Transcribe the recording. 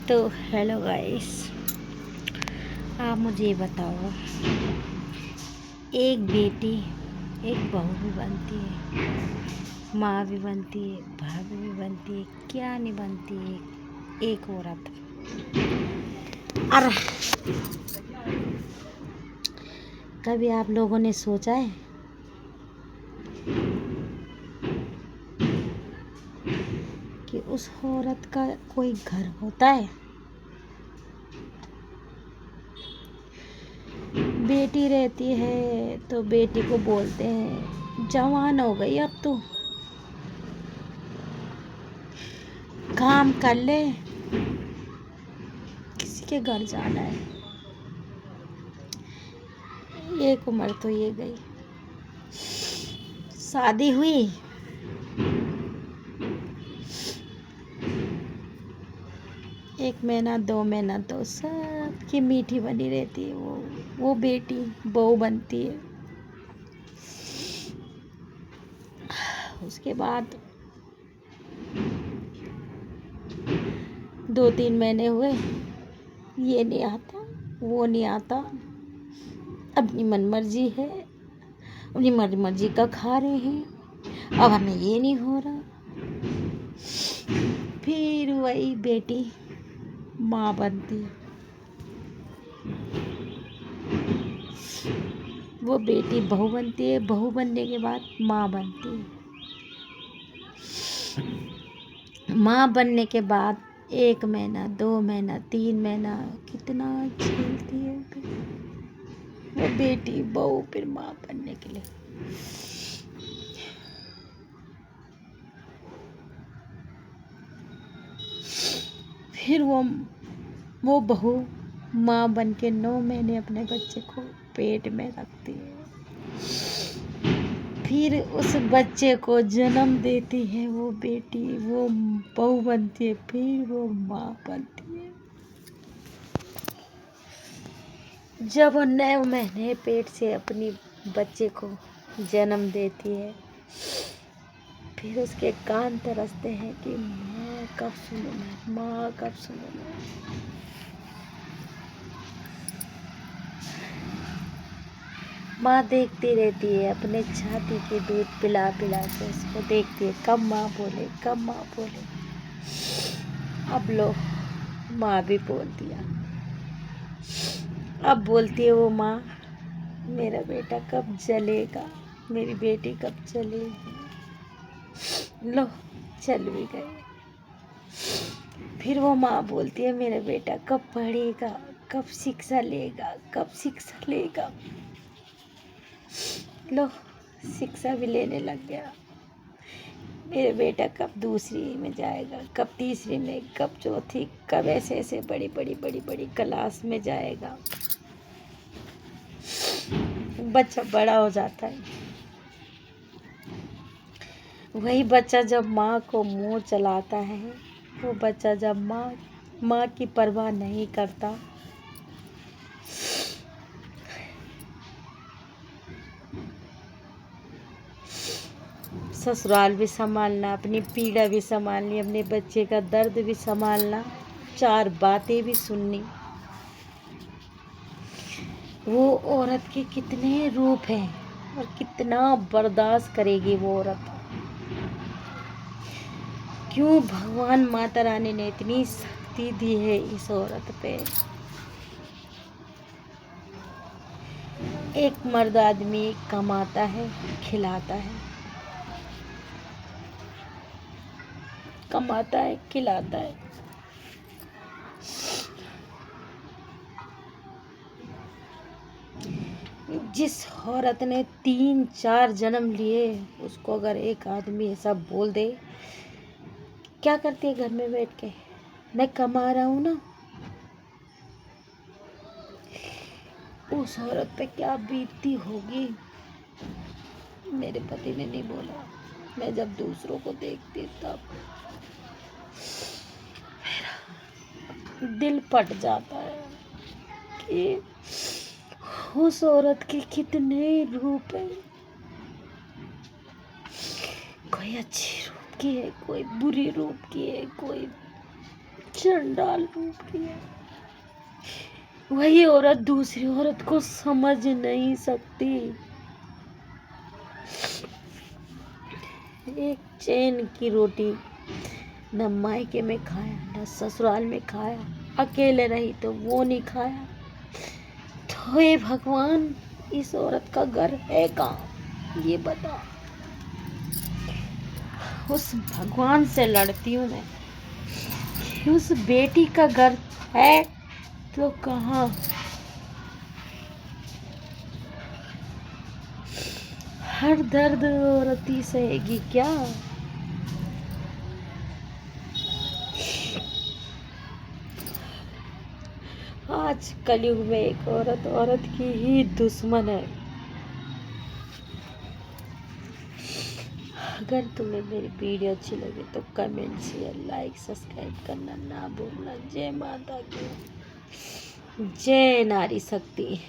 तो hello guys, आप मुझे बताओ, एक बेटी एक बहू भी बनती है, माँ भी बनती है, भाभी भी बनती है, क्या नहीं बनती है एक औरत। और कभी आप लोगों ने सोचा है कि उस औरत का कोई घर होता है? बेटी रहती है तो बेटी को बोलते हैं जवान हो गई, अब तो काम कर ले, किसी के घर जाना है। एक उम्र तो ये गई, शादी हुई, एक महीना 2 महीना तो सबकी मीठी बनी रहती है। वो बेटी बहू बनती है। उसके बाद 2-3 महीने हुए, ये नहीं आता, वो नहीं आता, अपनी मन मर्जी है, अपनी मर्जी का खा रहे हैं, अब हमें ये नहीं हो रहा। फिर वही बेटी माँ बनती है। वो बेटी बहू बनती है, बहू बनने के बाद माँ बनती है। माँ बनने के बाद 1 महीना 2 महीना 3 महीना कितना झेलती है वो बेटी बहू, फिर माँ बनने के लिए। फिर वो बहू माँ बन के 9 महीने अपने बच्चे को पेट में रखती है। फिर उस बच्चे को जन्म देती है वो बेटी, वो बहू बनती है, फिर वो माँ बनती है। जब वो 9 महीने पेट से अपनी बच्चे को जन्म देती है, फिर उसके कान तरसते हैं कि माँ कब सुनूं मैं, माँ कब सुनूं मैं। माँ देखती रहती है, अपने छाती के दूध पिला पिला के उसको देखती है, कब माँ बोले, कब माँ बोले। अब लो, माँ भी बोल दिया। अब बोलती है वो माँ, मेरा बेटा कब जलेगा, मेरी बेटी कब जलेगी। लो, चल भी गए। फिर वो माँ बोलती है, मेरा बेटा कब पढ़ेगा, कब शिक्षा लेगा, कब शिक्षा लेगा। लो, शिक्षा भी लेने लग गया। मेरे बेटा कब दूसरी में जाएगा, कब तीसरी में, कब चौथी, कब ऐसे ऐसे बड़ी बड़ी बड़ी बड़ी क्लास में जाएगा। बच्चा बड़ा हो जाता है। वही बच्चा जब माँ को मुंह चलाता है, वो बच्चा जब माँ की परवाह नहीं करता, ससुराल भी संभालना, अपनी पीड़ा भी संभालनी, अपने बच्चे का दर्द भी संभालना, 4 बातें भी सुननी। वो औरत के कितने रूप हैं और कितना बर्दाश्त करेगी वो औरत। क्यों भगवान माता रानी ने इतनी शक्ति दी है इस औरत पे। एक मर्द आदमी कमाता है, खिलाता है, कमाता है, खिलाता है। जिस औरत ने 3-4 जन्म लिए, उसको अगर एक आदमी ऐसा बोल दे, क्या करती है घर में बैठ के, मैं कमा रहा हूँ ना, उस औरत पे क्या बीतती होगी। मेरे पति ने नहीं बोला, मैं जब दूसरों को देखती तब मेरा दिल फट जाता है कि उस औरत के कितने रूप हैं। कोई अच्छी रूप की है, कोई बुरी रूप की है, कोई चंडाल रूप किया। वही औरत दूसरी औरत को समझ नहीं सकती। एक चैन की रोटी न मायके में खाया न ससुराल में खाया, अकेले रही तो वो नहीं खाया। तो हे भगवान, इस औरत का घर है कहाँ, ये बता। उस भगवान से लड़ती हूँ मैं कि उस बेटी का घर है तो कहाँ। हर दर्द औरत ही सहेगी क्या। आज कलयुग में एक औरत औरत की ही दुश्मन है। अगर तुम्हें मेरी वीडियो अच्छी लगे तो कमेंट शेयर लाइक सब्सक्राइब करना ना भूलना। जय माता की, जय नारी शक्ति।